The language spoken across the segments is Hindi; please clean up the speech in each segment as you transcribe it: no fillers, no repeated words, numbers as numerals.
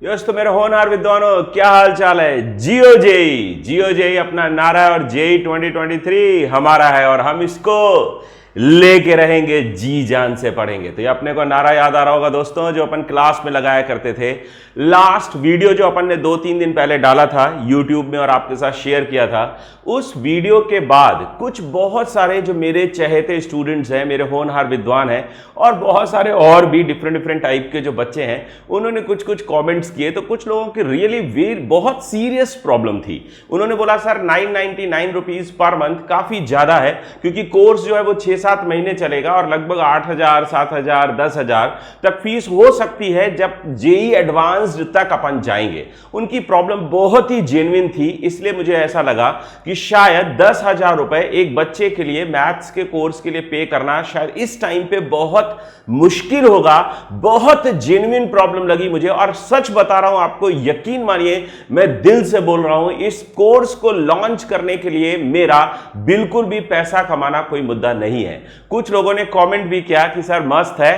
दोस्तों मेरे होनहार विद्वानों, क्या हाल चाल है। जियो जेई अपना नारा है और जेई 2023 हमारा है और हम इसको लेके रहेंगे, जी जान से पढ़ेंगे। तो ये अपने को नारा याद आ रहा होगा दोस्तों, जो अपन क्लास में लगाया करते थे। लास्ट वीडियो जो अपन ने 2-3 दिन पहले डाला था यूट्यूब में और आपके साथ शेयर किया था, उस वीडियो के बाद कुछ बहुत सारे जो मेरे चहेते स्टूडेंट्स हैं, मेरे होनहार विद्वान हैं और बहुत सारे और भी डिफरेंट टाइप के जो बच्चे हैं, उन्होंने कुछ कमेंट्स किए। तो कुछ लोगों की रियली बहुत सीरियस प्रॉब्लम थी। उन्होंने बोला सर 999 रुपीज पर मंथ काफी ज्यादा है, क्योंकि कोर्स जो है वो 6-7 महीने चलेगा और लगभग 8,000, 7,000, 10,000 तक फीस हो सकती है जब जेई एडवांस्ड तक अपन जाएंगे। उनकी प्रॉब्लम बहुत ही जेन्युइन थी, इसलिए मुझे ऐसा लगा कि शायद 10,000 रुपए एक बच्चे के लिए मैथ्स के कोर्स के लिए पे करना शायद इस टाइम पे बहुत मुश्किल होगा। बहुत जेन्युइन प्रॉब्लम लगी मुझे और सच बता रहा हूं आपको, यकीन मानिए, मैं दिल से बोल रहा हूं, इस कोर्स को लॉन्च करने के लिए मेरा बिल्कुल भी पैसा कमाना कोई मुद्दा नहीं है। कुछ लोगों ने कमेंट भी किया कि सर मस्त है,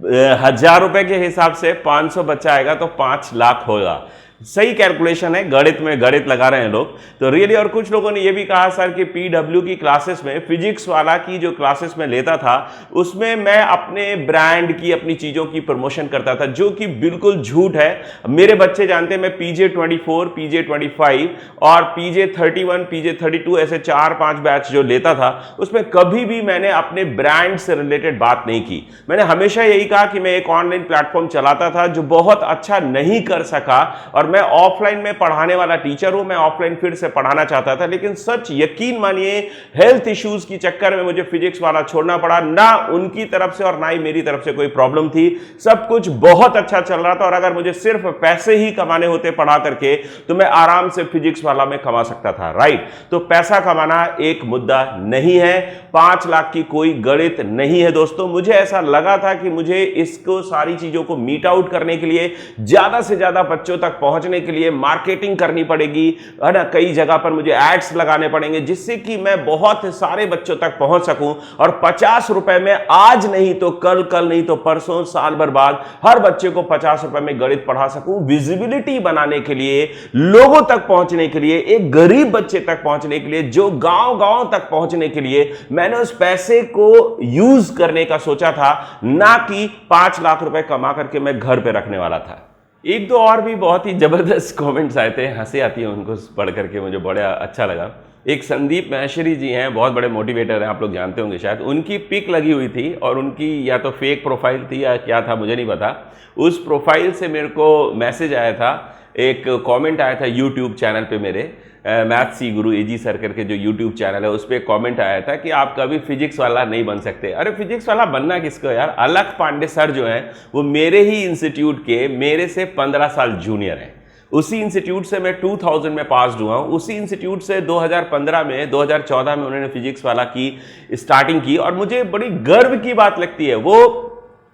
1,000 रुपए के हिसाब से 500 बच्चा आएगा तो 5 लाख होगा। सही कैलकुलेशन है, गणित में गणित लगा रहे हैं लोग तो रियली। और कुछ लोगों ने यह भी कहा सर कि पीडब्ल्यू की क्लासेस में, फिजिक्स वाला की जो क्लासेस में लेता था, उसमें मैं अपने ब्रांड की, अपनी चीजों की प्रमोशन करता था, जो कि बिल्कुल झूठ है। मेरे बच्चे जानते हैं, मैं PJ24, PJ25 और PJ31, PJ32 ऐसे 4-5 बैच जो लेता था, उसमें कभी भी मैंने अपने ब्रांड से रिलेटेड बात नहीं की। मैंने हमेशा यही कहा कि मैं एक ऑनलाइन प्लेटफॉर्म चलाता था जो बहुत अच्छा नहीं कर सका और मैं ऑफलाइन में पढ़ाने वाला टीचर हूं। मैं ऑफलाइन फिर से पढ़ाना चाहता था, लेकिन सच यकीन मानिए, हेल्थ इश्यूज की चक्कर में मुझे फिजिक्स वाला छोड़ना पड़ा। ना उनकी तरफ से और ना ही मेरी तरफ से कोई प्रॉब्लम थी, सब कुछ बहुत अच्छा चल रहा था। और अगर मुझे सिर्फ पैसे ही कमाने होते पढ़ा करके, तो मैं आराम से फिजिक्स वाला में कमा सकता था, राइट। तो पैसा कमाना एक मुद्दा नहीं है, 5 लाख की कोई गणित नहीं है दोस्तों। मुझे ऐसा लगा था कि मुझे इसको, सारी चीजों को मीट आउट करने के लिए, ज्यादा से ज्यादा बच्चों तक पहुंचने के लिए मार्केटिंग करनी पड़ेगी, है ना। कई जगह पर मुझे एड्स लगाने पड़ेंगे, जिससे कि मैं बहुत सारे बच्चों तक पहुंच सकूं और 50 रुपए में आज नहीं तो कल, कल नहीं तो परसों, साल भर बाद हर बच्चे को 50 रुपए में गणित पढ़ा सकूं। विजिबिलिटी बनाने के लिए, लोगों तक पहुंचने के लिए, एक गरीब बच्चे तक पहुंचने के लिए, जो गांव तक पहुंचने के लिए मैंने उस पैसे को यूज करने का सोचा था, ना कि 5 लाख रुपए कमा करके मैं घर पे रखने वाला था। एक दो और भी बहुत ही जबरदस्त कमेंट्स आए थे, हंसी आती है उनको पढ़ करके, मुझे बड़ा अच्छा लगा। एक संदीप महेश्वरी जी हैं, बहुत बड़े मोटिवेटर हैं, आप लोग जानते होंगे शायद। उनकी पिक लगी हुई थी और उनकी या तो फेक प्रोफाइल थी या क्या था मुझे नहीं पता। उस प्रोफाइल से मेरे को मैसेज आया था, एक कमेंट आया था यूट्यूब चैनल पे मेरे, मैथ्स सी गुरु AG सर करके जो यूट्यूब चैनल है, उस पर कमेंट आया था कि आप कभी फिजिक्स वाला नहीं बन सकते। अरे फिजिक्स वाला बनना किसको यार। अलख पांडे सर जो हैं, वो मेरे ही इंस्टीट्यूट के, मेरे से 15 साल जूनियर हैं। उसी इंस्टीट्यूट से मैं 2000 में पास हुआ हूँ। उसी इंस्टीट्यूट से 2015 में, 2014 में उन्होंने फिजिक्स वाला की स्टार्टिंग की। और मुझे बड़ी गर्व की बात लगती है, वो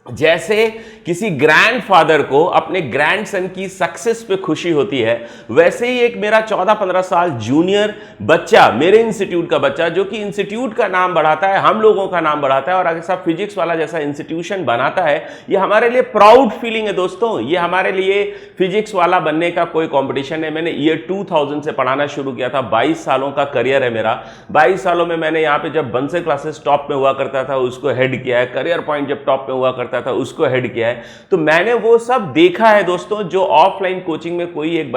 जैसे किसी ग्रैंडफादर को अपने ग्रैंडसन की सक्सेस पे खुशी होती है, वैसे ही एक मेरा 14-15 साल जूनियर बच्चा, मेरे इंस्टीट्यूट का बच्चा, जो कि इंस्टीट्यूट का नाम बढ़ाता है, हम लोगों का नाम बढ़ाता है और अगर सब फिजिक्स वाला जैसा इंस्टीट्यूशन बनाता है, ये हमारे लिए प्राउड फीलिंग है दोस्तों। ये हमारे लिए फिजिक्स वाला बनने का कोई कॉम्पिटिशन है। मैंने ईयर 2000 से पढ़ाना शुरू किया था, 22 सालों का करियर है मेरा। 22 सालों में मैंने यहाँ पे जब बंसल क्लासेस टॉप में हुआ करता था, उसको हेड किया है। करियर पॉइंट जब टॉप में हुआ करता था, उसको हेड किया है। तो मैंने वो सब देखा है दोस्तों, जो ऑफलाइन कोचिंग में कोई एक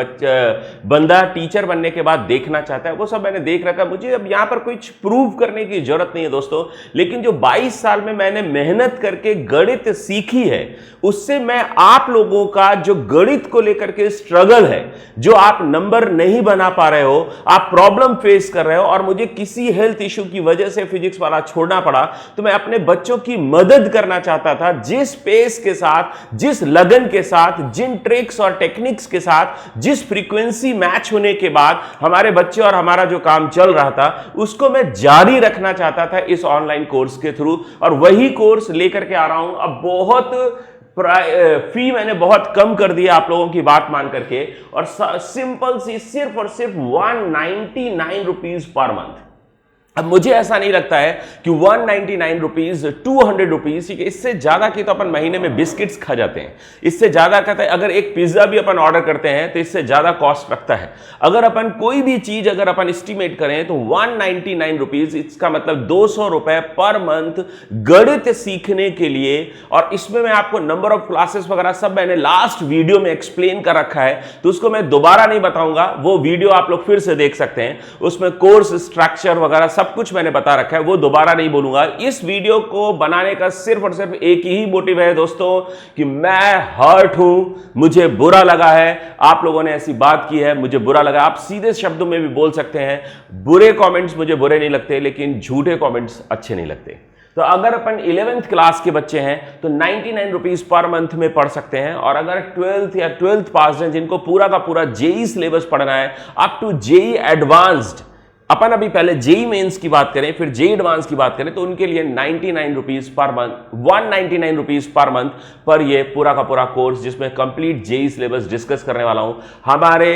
बंदा टीचर बनने के बाद देखना चाहता है, वो सब मैंने देख रखा। मुझे अब यहां पर कुछ प्रूव करने की जरूरत नहीं है दोस्तों, लेकिन जो 22 साल में मैंने मेहनत करके गणित सीखी है, उससे मैं आप लोगों का जो गणित को लेकर के स्ट्रगल है, जो आप नंबर नहीं बना पा रहे हो, आप प्रॉब्लम फेस कर रहे हो, और मुझे किसी हेल्थ इश्यू की वजह से फिजिक्स वाला छोड़ना पड़ा, तो मैं अपने बच्चों की मदद करना चाहता था। जिस पेस के साथ, जिस लगन के साथ, जिन ट्रिक्स और टेक्निक्स के साथ, जिस फ्रीक्वेंसी मैच होने के बाद हमारे बच्चे और हमारा जो काम चल रहा था, उसको मैं जारी रखना चाहता था इस ऑनलाइन कोर्स के थ्रू। और वही कोर्स लेकर के आ रहा हूं। अब बहुत फी मैंने बहुत कम कर दिया आप लोगों की बात मान करके, और सिंपल सी सिर्फ और सिर्फ 199 रुपीज पर मंथ। अब मुझे ऐसा नहीं लगता है कि 199 रुपीज 200 रुपीज, इससे ज्यादा की तो अपन महीने में बिस्किट्स खा जाते हैं, इससे ज्यादा कहते हैं अगर एक पिज्जा भी अपन ऑर्डर करते हैं तो इससे ज्यादा कॉस्ट रखता है। अगर अपन कोई भी चीज अगर अपन एस्टिमेट करें तो 199 रुपीज, इसका मतलब 200 रुपए पर मंथ गणित सीखने के लिए। और इसमें मैं आपको नंबर ऑफ क्लासेस वगैरह सब मैंने लास्ट वीडियो में एक्सप्लेन कर रखा है, तो उसको मैं दोबारा नहीं बताऊंगा, वो वीडियो आप लोग फिर से देख सकते हैं। उसमें कोर्स स्ट्रक्चर वगैरह सब कुछ मैंने बता रखा है, वो दोबारा नहीं बोलूंगा। इस वीडियो को बनाने का सिर्फ और सिर्फ एक ही मोटिव है दोस्तों कि मैं हर्ट हूं, मुझे बुरा लगा है, आप लोगों ने ऐसी बात की है, मुझे बुरा लगा। आप सीधे शब्दों में भी बोल सकते हैं, बुरे कमेंट्स मुझे बुरे नहीं लगते, लेकिन झूठे कमेंट्स अच्छे नहीं लगते। तो अगर अपन 11th क्लास के बच्चे हैं तो 99 रुपीज पर मंथ में पढ़ सकते हैं। और अगर 12th या 12th पास हैं, जिनको पूरा का पूरा जेई सिलेबस पढ़ना है अप टू जेई एडवांस्ड, अपन अभी पहले जेई मेंस की बात करें फिर जेई एडवांस की बात करें, तो उनके लिए 99 rupees per month, 199 rupees per month पर ये पूरा का पूरा कोर्स, जिसमें कंप्लीट जेई सिलेबस डिस्कस करने वाला हूं हमारे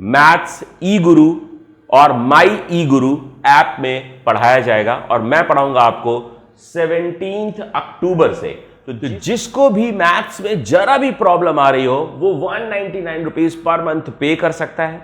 मैथ्स ई गुरु और माई ई गुरु ऐप में पढ़ाया जाएगा। और मैं पढ़ाऊंगा आपको 17 अक्टूबर से। तो जिसको भी मैथ्स में जरा भी प्रॉब्लम आ रही हो वो 199 रुपीज पर मंथ पे कर सकता है,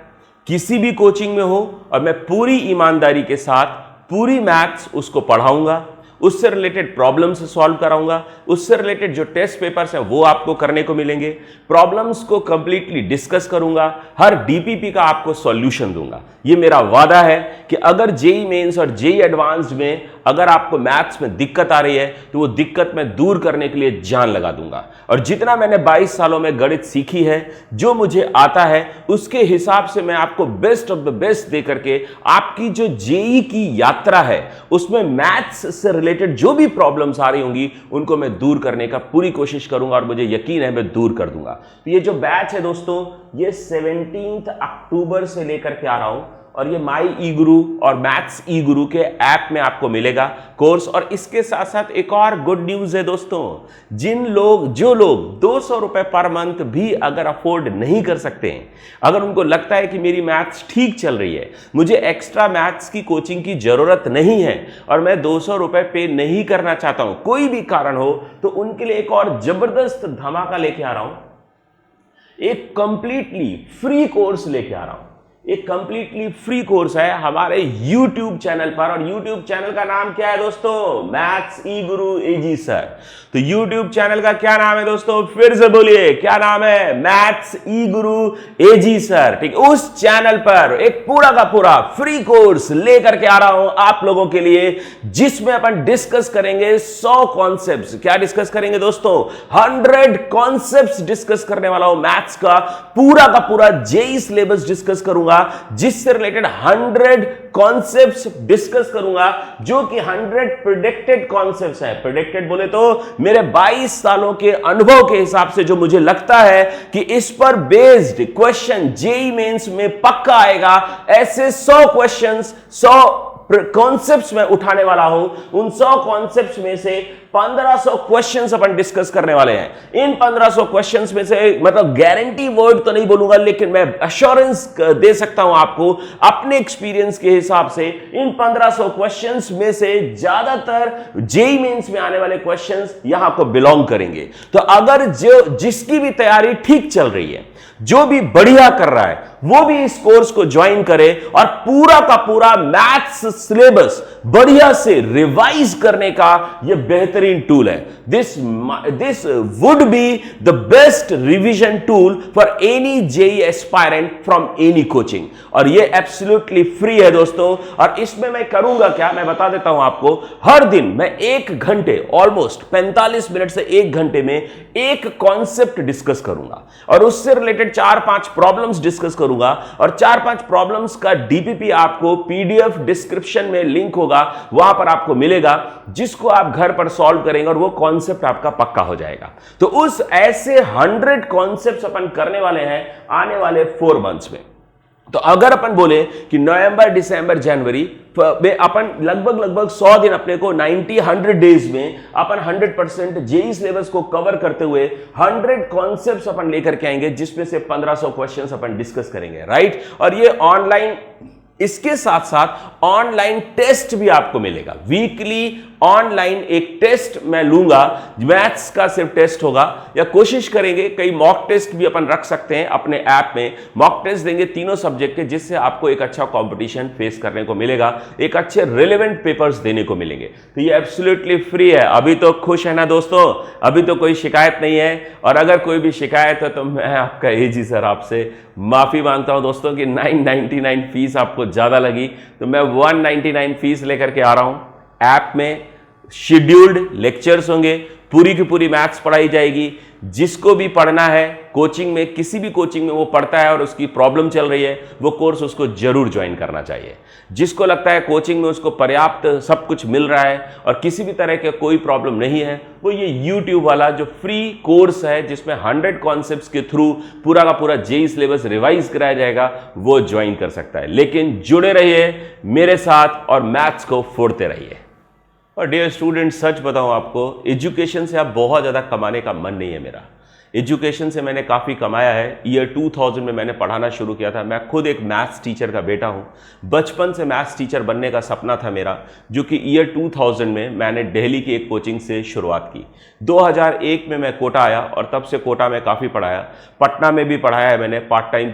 किसी भी कोचिंग में हो, और मैं पूरी ईमानदारी के साथ पूरी मैथ्स उसको पढ़ाऊंगा, उससे रिलेटेड प्रॉब्लम्स सॉल्व कराऊंगा, उससे रिलेटेड जो टेस्ट पेपर्स हैं वो आपको करने को मिलेंगे, प्रॉब्लम्स को कंप्लीटली डिस्कस करूंगा, हर डीपीपी का आपको सॉल्यूशन दूंगा। ये मेरा वादा है कि अगर जेई मेंस और जेई एडवांस्ड में अगर आपको मैथ्स में दिक्कत आ रही है तो वो दिक्कत मैं दूर करने के लिए जान लगा दूंगा। और जितना मैंने 22 सालों में गणित सीखी है, जो मुझे आता है, उसके हिसाब से मैं आपको बेस्ट ऑफ द बेस्ट दे करके आपकी जो जेई की यात्रा है उसमें मैथ्स से रिलेटेड जो भी प्रॉब्लम्स आ रही होंगी उनको मैं दूर करने का पूरी कोशिश करूंगा, और मुझे यकीन है मैं दूर कर दूंगा। तो ये जो बैच है दोस्तों, ये 17 अक्टूबर से लेकर के आ रहा हूं, और ये माई ई गुरु और मैथ्स ई गुरु के ऐप में आपको मिलेगा कोर्स। और इसके साथ साथ एक और गुड न्यूज है दोस्तों, जो लोग 200 रुपए पर मंथ भी अगर अफोर्ड नहीं कर सकते हैं, अगर उनको लगता है कि मेरी मैथ्स ठीक चल रही है, मुझे एक्स्ट्रा मैथ्स की कोचिंग की जरूरत नहीं है और मैं 200 रुपए पे नहीं करना चाहता हूं, कोई भी कारण हो, तो उनके लिए एक और जबरदस्त धमाका लेके आ रहा हूं। एक कंप्लीटली फ्री कोर्स लेके आ रहा हूं। एक कंप्लीटली फ्री कोर्स है हमारे YouTube चैनल पर, और YouTube चैनल का नाम क्या है दोस्तों? मैथ्स ई गुरु एजी सर। तो YouTube चैनल का क्या नाम है दोस्तों? फिर से बोलिए, क्या नाम है? मैथ्स ई गुरु एजी सर। ठीक, उस चैनल पर एक पूरा का पूरा फ्री कोर्स लेकर के आ रहा हूं आप लोगों के लिए, जिसमें अपन डिस्कस करेंगे 100 कॉन्सेप्ट्स। क्या डिस्कस करेंगे दोस्तों? 100 कॉन्सेप्ट्स डिस्कस करने वाला हूं मैथ्स का पूरा जेई सिलेबस डिस्कस करूंगा, जिससे रिलेटेड 100 कॉन्सेप्ट्स डिस्कस करूंगा, जो कि 100 प्रेडिक्टेड कॉन्सेप्ट्स हैं। प्रेडिक्टेड बोले तो मेरे 22 सालों के अनुभव के हिसाब से जो मुझे लगता है कि इस पर बेस्ड क्वेश्चन जेई मेंस में पक्का आएगा, ऐसे 100 क्वेश्चंस 100 कॉन्सेप्ट्स में उठाने वाला हूं। उन 100 कॉन्सेप्ट्स में से 1500 क्वेश्चंस अपन डिस्कस करने वाले हैं। इन 1500 क्वेश्चंस में से, मतलब गारंटी वर्ड तो नहीं बोलूंगा, लेकिन मैं अश्योरेंस दे सकता हूं आपको अपने एक्सपीरियंस के हिसाब से, इन 1500 क्वेश्चंस में से ज्यादातर जेई मेंस में आने वाले क्वेश्चंस यहां को बिलोंग करेंगे। तो अगर जिसकी भी तैयारी ठीक चल रही है, जो भी बढ़िया कर रहा है, वो भी इस कोर्स को ज्वाइन करे और पूरा का पूरा मैथ्स सिलेबस बढ़िया से रिवाइज करने का यह बेहतरीन टूल है। This would be the best revision tool for any JEE aspirant from any coaching, और यह एब्सोल्युटली फ्री है दोस्तों। और इसमें मैं करूंगा क्या, मैं बता देता हूं आपको। हर दिन मैं 1 घंटे, ऑलमोस्ट 45 मिनट से 1 घंटे में एक कॉन्सेप्ट डिस्कस करूंगा, और उससे रिलेटेड 4-5 प्रॉब्लम्स डिस्कस करूंगा, और 4-5 प्रॉब्लम्स का डीपीपी आपको पीडीएफ डिस्क्रिप्शन में लिंक होगा, वहां पर आपको मिलेगा, जिसको आप घर पर सॉल्व करेंगे और वो कॉन्सेप्ट आपका पक्का हो जाएगा। तो उस ऐसे 100 कॉन्सेप्ट्स अपन करने वाले हैं आने वाले 4 मंथ्स में। तो अगर अपन बोले कि नवंबर, दिसंबर, जनवरी में अपन लगभग 100 दिन, अपने को 90-100 डेज में अपन 100% जेई सिलेबस को कवर करते हुए 100 कॉन्सेप्ट्स अपन लेकर के आएंगे, जिसमें से 1500 क्वेश्चंस अपन डिस्कस करेंगे, राइट। और ये ऑनलाइन इसके साथ साथ ऑनलाइन टेस्ट भी आपको मिलेगा। वीकली ऑनलाइन एक टेस्ट मैं लूंगा, मैथ्स का सिर्फ टेस्ट होगा, या कोशिश करेंगे कई मॉक टेस्ट भी अपन रख सकते हैं अपने ऐप में। मॉक टेस्ट देंगे तीनों सब्जेक्ट के, जिससे आपको एक अच्छा कंपटीशन फेस करने को मिलेगा, एक अच्छे रिलेवेंट पेपर्स देने को मिलेंगे। तो ये एब्सोल्युटली फ्री है। अभी तो खुश है ना दोस्तों, अभी तो कोई शिकायत नहीं है। और अगर कोई भी शिकायत है तो मैं आपका एजी सर आपसे माफी मांगता हूं दोस्तों कि 999 फीस आपको ज्यादा लगी, तो मैं 199 फीस लेकर के आ रहा हूं। ऐप में शेड्यूल्ड लेक्चर्स होंगे, पूरी की पूरी मैथ्स पढ़ाई जाएगी। जिसको भी पढ़ना है कोचिंग में, किसी भी कोचिंग में वो पढ़ता है और उसकी प्रॉब्लम चल रही है, वो कोर्स उसको जरूर ज्वाइन करना चाहिए। जिसको लगता है कोचिंग में उसको पर्याप्त सब कुछ मिल रहा है और किसी भी तरह के कोई प्रॉब्लम नहीं है, वो ये YouTube वाला जो फ्री कोर्स है जिसमें 100 कॉन्सेप्ट्स के थ्रू पूरा का पूरा जेईई सिलेबस रिवाइज कराया जाएगा, वो ज्वाइन कर सकता है। लेकिन जुड़े रहिए मेरे साथ और मैथ्स को फोड़ते रहिए। और डियर स्टूडेंट, सच बताऊं आपको, एजुकेशन से अब बहुत ज़्यादा कमाने का मन नहीं है मेरा। एजुकेशन से मैंने काफ़ी कमाया है। ईयर 2000 में मैंने पढ़ाना शुरू किया था। मैं खुद एक मैथ्स टीचर का बेटा हूँ। बचपन से मैथ्स टीचर बनने का सपना था मेरा, जो कि ईयर 2000 में मैंने दिल्ली की एक कोचिंग से शुरुआत की। 2001 में मैं कोटा आया और तब से कोटा में काफ़ी पढ़ाया। पटना में भी पढ़ाया है मैंने पार्ट टाइम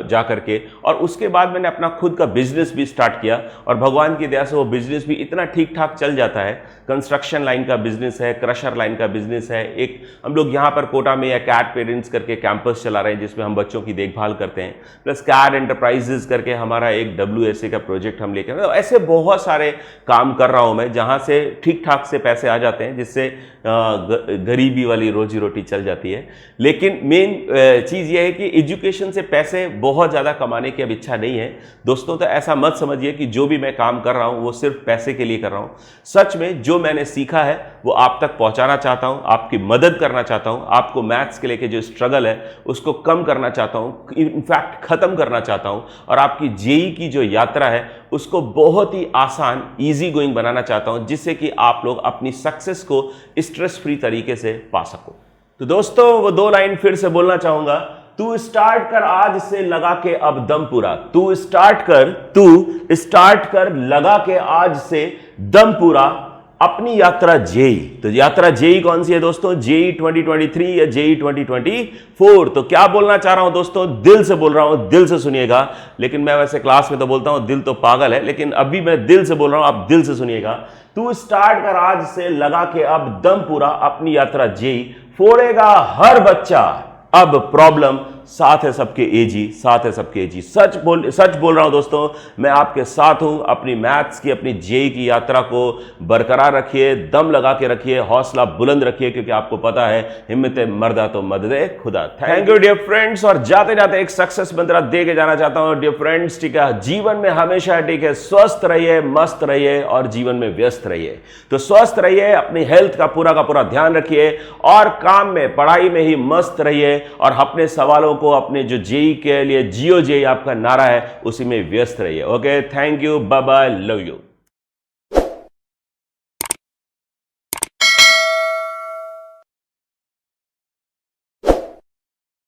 जा करके, और उसके बाद मैंने अपना खुद का बिजनेस भी स्टार्ट किया और भगवान की दया से वो बिजनेस भी इतना ठीक ठाक चल जाता है। कंस्ट्रक्शन लाइन का बिजनेस है, क्रशर लाइन का बिजनेस है। एक हम लोग यहाँ पर कोटा में कैट पेरेंट्स करके कैंपस चला रहे हैं जिसमें हम बच्चों की देखभाल करते हैं, प्लस कैट एंटरप्राइजेस करके हमारा एक WSA का प्रोजेक्ट हम लेकर, ऐसे बहुत सारे काम कर रहा हूं मैं जहां से ठीक ठाक से पैसे आ जाते हैं, जिससे गरीबी वाली रोजी रोटी चल जाती है। लेकिन मेन चीज़ यह है कि एजुकेशन से पैसे बहुत ज़्यादा कमाने की अब इच्छा नहीं है दोस्तों। तो ऐसा मत समझिए कि जो भी मैं काम कर रहा हूँ वो सिर्फ पैसे के लिए कर रहा हूँ। सच में जो मैंने सीखा है वो आप तक पहुँचाना चाहता हूँ, आपकी मदद करना चाहता हूँ, आपको मैथ्स के लेके जो स्ट्रगल है उसको कम करना चाहता हूँ, इनफैक्ट ख़त्म करना चाहता हूँ, और आपकी जेईई की जो यात्रा है उसको बहुत ही आसान, ईजी गोइंग बनाना चाहता हूँ, जिससे कि आप लोग अपनी सक्सेस को स्ट्रेस फ्री तरीके से पा सको। तो दोस्तों, वो 2 लाइन फिर से बोलना चाहूंगा। तू स्टार्ट कर आज से लगा के अब दम पूरा। तू स्टार्ट कर लगा के आज से दम पूरा अपनी यात्रा जेईई। तो यात्रा जेईई कौन सी है दोस्तों? जेईई 2023 या जेईई 2024। तो क्या बोलना चाह रहा हूं दोस्तों, दिल से बोल रहा हूं, दिल से सुनिएगा। लेकिन मैं वैसे क्लास में तो बोलता हूं दिल तो पागल है, लेकिन अभी मैं दिल से बोल रहा हूं, आप दिल से सुनिएगा। तू स्टार्ट कर आज से लगा के अब दम पूरा अपनी यात्रा जेईई। फोड़ेगा हर बच्चा अब प्रॉब्लम, साथ है सबके एजी, साथ है सबके एजी। सच बोल रहा हूं दोस्तों, मैं आपके साथ हूं। अपनी मैथ्स की, अपनी जेईई की यात्रा को बरकरार रखिए, दम लगा के रखिए, हौसला बुलंद रखिए, क्योंकि आपको पता है हिम्मत मर्दा तो मददे खुदा। Thank you dear friends. और जाते जाते एक सक्सेस मंत्र दे के जाना चाहता हूं डियर फ्रेंड्स, ठीक है? जीवन में हमेशा, ठीक है, स्वस्थ रहिए, मस्त रहिए और जीवन में व्यस्त रहिए। तो स्वस्थ रहिए, अपनी हेल्थ का पूरा ध्यान रखिए और काम में, पढ़ाई में ही मस्त रहिए, और अपने सवालों को, अपने जो जेईई के लिए जियो जेईई आपका नारा है, उसी में व्यस्त रहिए। Okay, thank you, bye bye, love you.